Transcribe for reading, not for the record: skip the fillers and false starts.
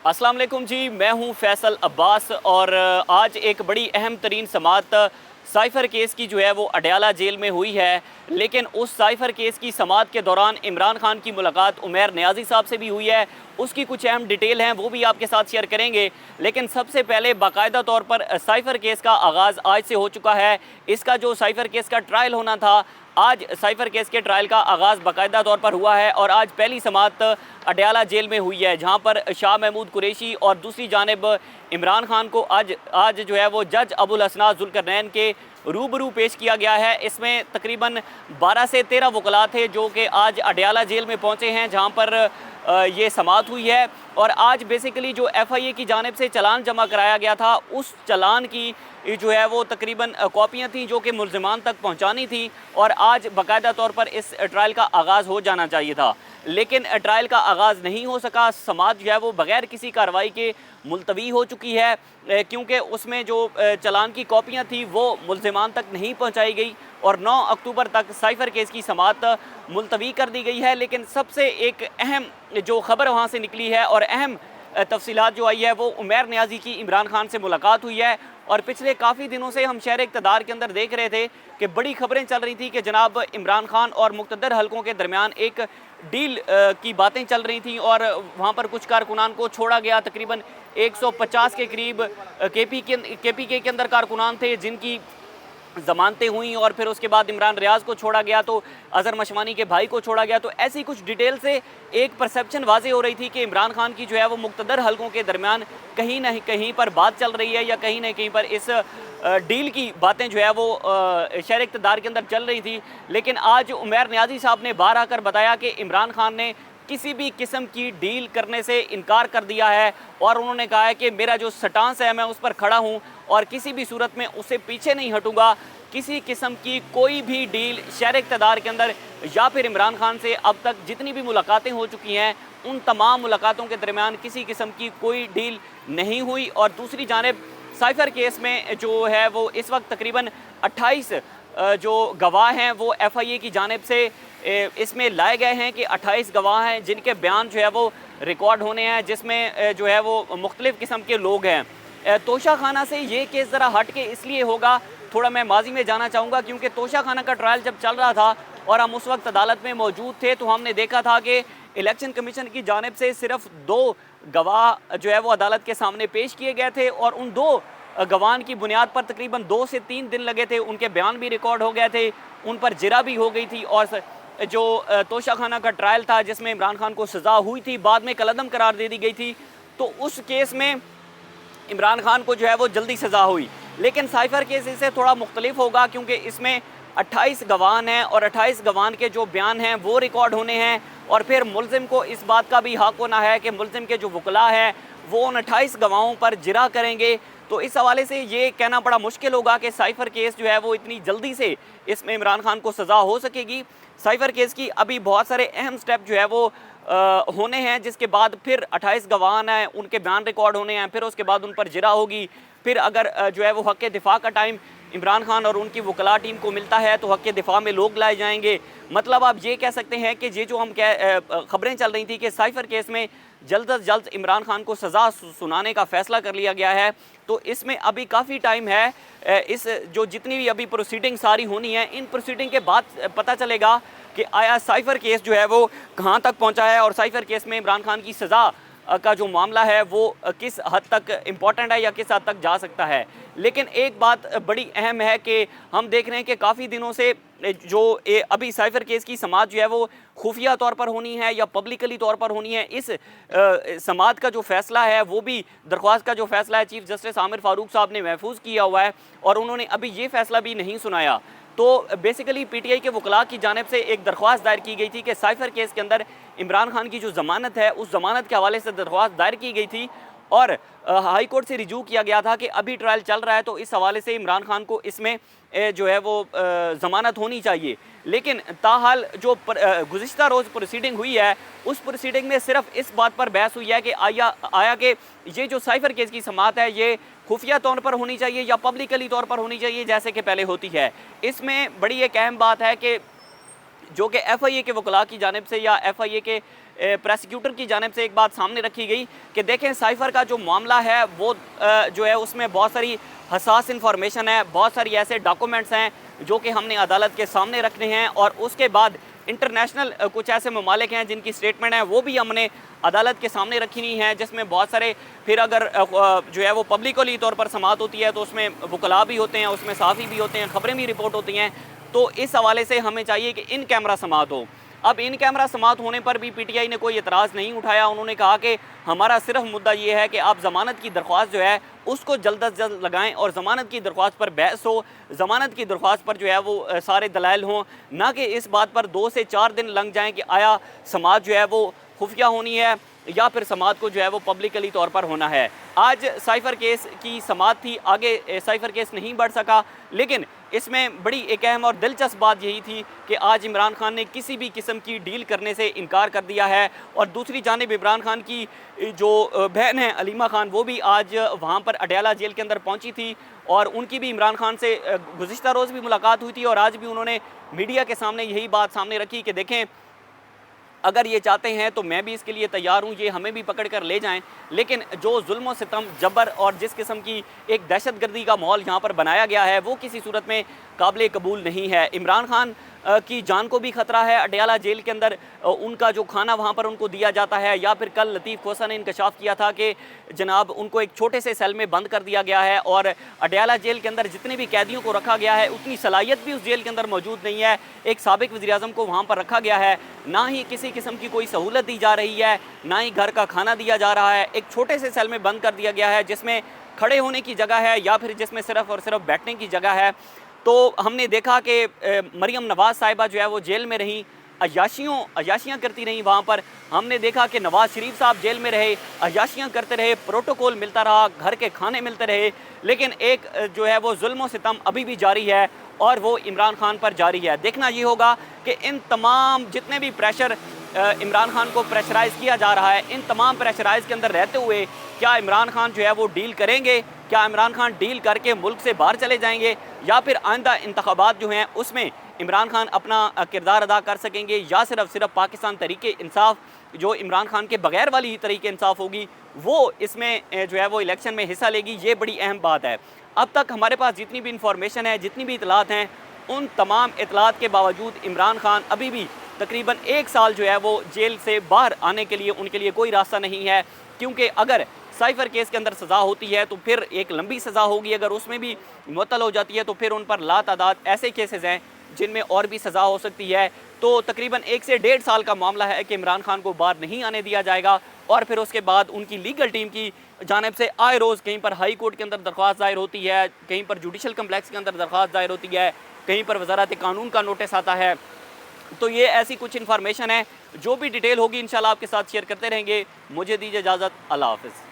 अस्सलाम वालेकुम जी, मैं हूं फैसल अब्बास और आज एक बड़ी अहम तरीन समाअत साइफ़र केस की जो है वो अडयाला जेल में हुई है। लेकिन उस साइफ़र केस की समाअत के दौरान इमरान खान की मुलाकात उमैर नियाज़ी साहब से भी हुई है। उसकी कुछ अहम डिटेल हैं, वो भी आपके साथ शेयर करेंगे। लेकिन सबसे पहले बाकायदा तौर पर साइफ़र केस का आगाज़ आज से हो चुका है। इसका जो साइफ़र केस का ट्रायल होना था, आज साइफ़र केस के ट्रायल का आगाज़ बाकायदा तौर पर हुआ है और आज पहली समाअत अडयाला जेल में हुई है, जहां पर शाह महमूद कुरैशी और दूसरी जानिब इमरान खान को आज जो है वो जज अबुल हसनात जुल्करनैन के रूबरू पेश किया गया है। इसमें तकरीबन 12 से 13 वकला थे जो कि आज अडयाला जेल में पहुंचे हैं, जहां पर ये समाअत हुई है। और आज बेसिकली जो FIA की जानिब से चालान जमा कराया गया था, उस चालान की जो है वो तकरीबन कॉपियाँ थी जो कि मुल्ज़िमान तक पहुँचानी थी और आज बाकायदा तौर पर इस ट्रायल का आगाज़ हो जाना चाहिए था। लेकिन ट्रायल का आगाज़ नहीं हो सका। समाअत जो है वो बग़ैर किसी कार्रवाई के मुलतवी हो चुकी है, क्योंकि उसमें जो चालान की कॉपियाँ थी वो मुल्ज़िमान तक नहीं पहुँचाई गई और 9 अक्टूबर तक साइफ़र केस की समाअत मुलतवी कर दी गई है। लेकिन सबसे एक अहम जो ख़बर वहाँ से निकली है और अहम तफसीलात जो आई है, वो उमैर नियाज़ी की इमरान खान से मुलाकात हुई है। और पिछले काफ़ी दिनों से हम शहर इक़्तिदार के अंदर देख रहे थे कि बड़ी खबरें चल रही थी कि जनाब इमरान खान और मुक़्तदर हलकों के दरमियान एक डील की बातें चल रही थी और वहाँ पर कुछ कारकुनान को छोड़ा गया। तकरीबन 150 के करीब KPK के अंदर कारकुनान थे जिनकी ज़मानतें हुई और फिर उसके बाद इमरान रियाज़ को छोड़ा गया, तो अज़हर मशवानी के भाई को छोड़ा गया। तो ऐसी कुछ डिटेल से एक परसेप्शन वाज़े हो रही थी कि इमरान खान की जो है वो मुक़्तदर हलकों के दरमियान कहीं ना कहीं पर बात चल रही है या कहीं ना कहीं पर इस डील की बातें जो है वो शहर इक़्तिदार के अंदर चल रही थी। लेकिन आज उमैर नियाज़ी साहब ने बाहर आकर बताया कि इमरान खान ने किसी भी किस्म की डील करने से इनकार कर दिया है और उन्होंने कहा है कि मेरा जो स्टांस है मैं उस पर खड़ा हूं और किसी भी सूरत में उससे पीछे नहीं हटूंगा। किसी किस्म की कोई भी डील शहर इक़्तिदार के अंदर या फिर इमरान खान से अब तक जितनी भी मुलाकातें हो चुकी हैं, उन तमाम मुलाकातों के दरमियान किसी किस्म की कोई डील नहीं हुई। और दूसरी जानिब साइफ़र केस में जो है वो इस वक्त तकरीबन 28 जो गवाह हैं वो FIA की जानिब से इसमें लाए गए हैं कि 28 गवाह हैं जिनके बयान जो है वो रिकॉर्ड होने हैं, जिसमें जो है वो मुख्तलिफ़ किस्म के लोग हैं। तोशा खाना से ये केस ज़रा हट के इसलिए होगा, थोड़ा मैं माजी में जाना चाहूँगा, क्योंकि तोशा खाना का ट्रायल जब चल रहा था और हम उस वक्त अदालत में मौजूद थे तो हमने देखा था कि इलेक्शन कमीशन की जानिब से सिर्फ 2 गवाह जो है वो अदालत के सामने पेश किए गए थे और उन 2 गवाहान की बुनियाद पर तकरीबन 2 से 3 दिन लगे थे। उनके बयान भी रिकॉर्ड हो गए थे, उन पर जिरा भी हो गई थी और जो तोशा खाना का ट्रायल था जिसमें इमरान खान को सज़ा हुई थी, बाद में कलअदम करार दे दी गई थी, तो उस केस में इमरान खान को जो है वो जल्दी सज़ा हुई। लेकिन साइफ़र केस इससे थोड़ा मुख्तलिफ होगा क्योंकि इसमें 28 गवाहान हैं और 28 गवाहान के जो बयान हैं वो रिकॉर्ड होने हैं और फिर मुल्ज़िम को इस बात का भी हक़ होना है कि मुल्ज़िम के जो वकला हैं वो उन 28 गवाहों पर जिरा करेंगे। तो इस हवाले से ये कहना बड़ा मुश्किल होगा कि साइफ़र केस जो है वो इतनी जल्दी से इसमें इमरान खान को सज़ा हो सकेगी। साइफ़र केस की अभी बहुत सारे अहम स्टेप जो है वो होने हैं, जिसके बाद फिर 28 गवाहान हैं उनके बयान रिकॉर्ड होने हैं, फिर उसके बाद उन पर जिरा होगी। फिर अगर जो है वो हक़ दिफ़ा का टाइम इमरान खान और उनकी वकला टीम को मिलता है तो हक़ दिफ़ा में लोग लाए जाएंगे। मतलब आप ये कह सकते हैं कि ये जो हम खबरें चल रही थी कि साइफ़र केस में जल्द अज जल्द इमरान खान को सज़ा सुनाने का फ़ैसला कर लिया गया है, तो इसमें अभी काफ़ी टाइम है। इस जो जितनी भी अभी प्रोसीडिंग सारी होनी है, इन प्रोसीडिंग के बाद पता चलेगा कि आया साइफ़र केस जो है वो कहाँ तक पहुँचा है और साइफ़र केस में इमरान खान की सज़ा का जो मामला है वो किस हद तक इम्पॉर्टेंट है या किस हद तक जा सकता है। लेकिन एक बात बड़ी अहम है कि हम देख रहे हैं कि काफ़ी दिनों से जो अभी साइफ़र केस की समाअत जो है वो खुफिया तौर पर होनी है या पब्लिकली तौर पर होनी है, इस समाअत का जो फ़ैसला है वो भी दरख्वास्त का जो फ़ैसला है चीफ़ जस्टिस आमिर फ़ारूक साहब ने महफूज किया हुआ है और उन्होंने अभी ये फ़ैसला भी नहीं सुनाया। तो बेसिकली PTI के वकला की जानिब से एक दरख्वास्त दायर की गई थी कि साइफ़र केस के अंदर इमरान खान की जो ज़मानत है उस ज़मानत के हवाले से दरख्वास्त दायर की गई थी और हाई कोर्ट से रिजू किया गया था कि अभी ट्रायल चल रहा है तो इस हवाले से इमरान खान को इसमें जो है वो ज़मानत होनी चाहिए। लेकिन ताहाल जो गुज़िश्ता रोज़ प्रोसीडिंग हुई है उस प्रोसीडिंग में सिर्फ इस बात पर बहस हुई है कि आया कि ये जो साइफ़र केस की समाअत है ये खुफिया तौर पर होनी चाहिए या पब्लिकली तौर पर होनी चाहिए जैसे कि पहले होती है। इसमें बड़ी एक अहम बात है कि जो कि FIA के वकला की जानिब से या FIA के प्रोसिक्यूटर की जानिब से एक बात सामने रखी गई कि देखें साइफ़र का जो मामला है वो जो है उसमें बहुत सारी हसास इंफॉर्मेशन है, बहुत सारी ऐसे डॉक्यूमेंट्स हैं जो कि हमने अदालत के सामने रखने हैं और उसके बाद इंटरनेशनल कुछ ऐसे ममालिक हैं जिनकी स्टेटमेंट है वो भी हमने अदालत के सामने रखनी है, जिसमें बहुत सारे फिर अगर जो है वो पब्लिकली तौर पर समाअत होती है तो उसमें वकला भी होते हैं, उसमें सहाफ़ी भी होते हैं, ख़बरें भी रिपोर्ट होती हैं। तो इस हवाले से हमें चाहिए कि इन कैमरा समाअत हो। अब इन कैमरा समाअत होने पर भी पीटीआई ने कोई एतराज़ नहीं उठाया। उन्होंने कहा कि हमारा सिर्फ मुद्दा ये है कि आप ज़मानत की दरख्वास्त जो है उसको जल्द अज जल्द लगाएं और ज़मानत की दरख्वास्त पर बहस हो, ज़मानत की दरख्वास्त पर जो है वो सारे दलाइल हों, ना कि इस बात पर 2 से 4 दिन लग जाएं कि आया समाअत जो है वो खुफिया होनी है या फिर समाअत को जो है वो पब्लिकली तौर पर होना है। आज साइफ़र केस की समाअत थी, आगे साइफ़र केस नहीं बढ़ सका, लेकिन इसमें बड़ी एक अहम और दिलचस्प बात यही थी कि आज इमरान खान ने किसी भी किस्म की डील करने से इनकार कर दिया है और दूसरी जानिब इमरान खान की जो बहन है अलीमा खान वो भी आज वहाँ पर अडयाला जेल के अंदर पहुँची थी और उनकी भी इमरान खान से गुज़िश्ता रोज़ भी मुलाकात हुई थी और आज भी उन्होंने मीडिया के सामने यही बात सामने रखी कि देखें अगर ये चाहते हैं तो मैं भी इसके लिए तैयार हूँ, ये हमें भी पकड़ कर ले जाएं, लेकिन जो जुल्म सितम जबर और जिस किस्म की एक दहशतगर्दी का माहौल यहाँ पर बनाया गया है वो किसी सूरत में काबिल कबूल नहीं है। इमरान खान की जान को भी ख़तरा है। अडयाला जेल के अंदर उनका जो खाना वहाँ पर उनको दिया जाता है, या फिर कल लतीफ़ खोसा ने इंकशाफ किया था कि जनाब उनको एक छोटे से सेल में बंद कर दिया गया है और अडयाला जेल के अंदर जितने भी कैदियों को रखा गया है उतनी सलाहियत भी उस जेल के अंदर मौजूद नहीं है। एक साबिक वज़ीर-ए-आज़म को वहाँ पर रखा गया है, ना ही किसी किस्म की कोई सहूलत दी जा रही है, ना ही घर का खाना दिया जा रहा है। एक छोटे से सेल में बंद कर दिया गया है जिसमें खड़े होने की जगह है या फिर जिसमें सिर्फ़ और सिर्फ बैठने की जगह है। तो हमने देखा कि मरियम नवाज़ साहिबा जो है वो जेल में रहीं, अयाशियाँ करती रहीं वहाँ पर। हमने देखा कि नवाज़ शरीफ साहब जेल में रहे, अयाशियाँ करते रहे, प्रोटोकॉल मिलता रहा, घर के खाने मिलते रहे, लेकिन एक जो है वो जुल्म सितम अभी भी जारी है और वो इमरान खान पर जारी है। देखना ये होगा कि इन तमाम जितने भी प्रेशर इमरान खान को प्रेशराइज़ किया जा रहा है, इन तमाम प्रेशराइज़ के अंदर रहते हुए क्या इमरान खान जो है वो डील करेंगे? क्या इमरान खान डील करके मुल्क से बाहर चले जाएंगे या फिर आइंदा इंतखाबात जो हैं उसमें इमरान खान अपना किरदार अदा कर सकेंगे, या सिर्फ पाकिस्तान तरीके इंसाफ जो इमरान खान के बगैर वाली तरीके इंसाफ होगी वो इसमें जो है वो इलेक्शन में हिस्सा लेगी? ये बड़ी अहम बात है। अब तक हमारे पास जितनी भी इंफॉर्मेशन है, जितनी भी इतलात हैं, उन तमाम इतलात के बावजूद इमरान खान अभी भी तकरीबन 1 साल जो है वो जेल से बाहर आने के लिए उनके लिए कोई रास्ता नहीं है, क्योंकि अगर साइफ़र केस के अंदर सज़ा होती है तो फिर एक लंबी सज़ा होगी, अगर उसमें भी मुअत्तल हो जाती है तो फिर उन पर लातादाद ऐसे केसेस हैं जिनमें और भी सज़ा हो सकती है। तो तकरीबन 1 से 1.5 साल का मामला है कि इमरान खान को बाहर नहीं आने दिया जाएगा और फिर उसके बाद उनकी लीगल टीम की जानिब से आए रोज़ कहीं पर हाई कोर्ट के अंदर दरख्वास्त दायर होती है, कहीं पर जुडिशल कम्प्लेक्स के अंदर दरख्वास्त दायर होती है, कहीं पर वज़ारत कानून का नोटिस आता है। तो ये ऐसी कुछ इन्फॉर्मेशन है, जो भी डिटेल होगी इंशाल्लाह आपके साथ शेयर करते रहेंगे। मुझे दीजिए इजाज़त, अल्लाह हाफ़िज़।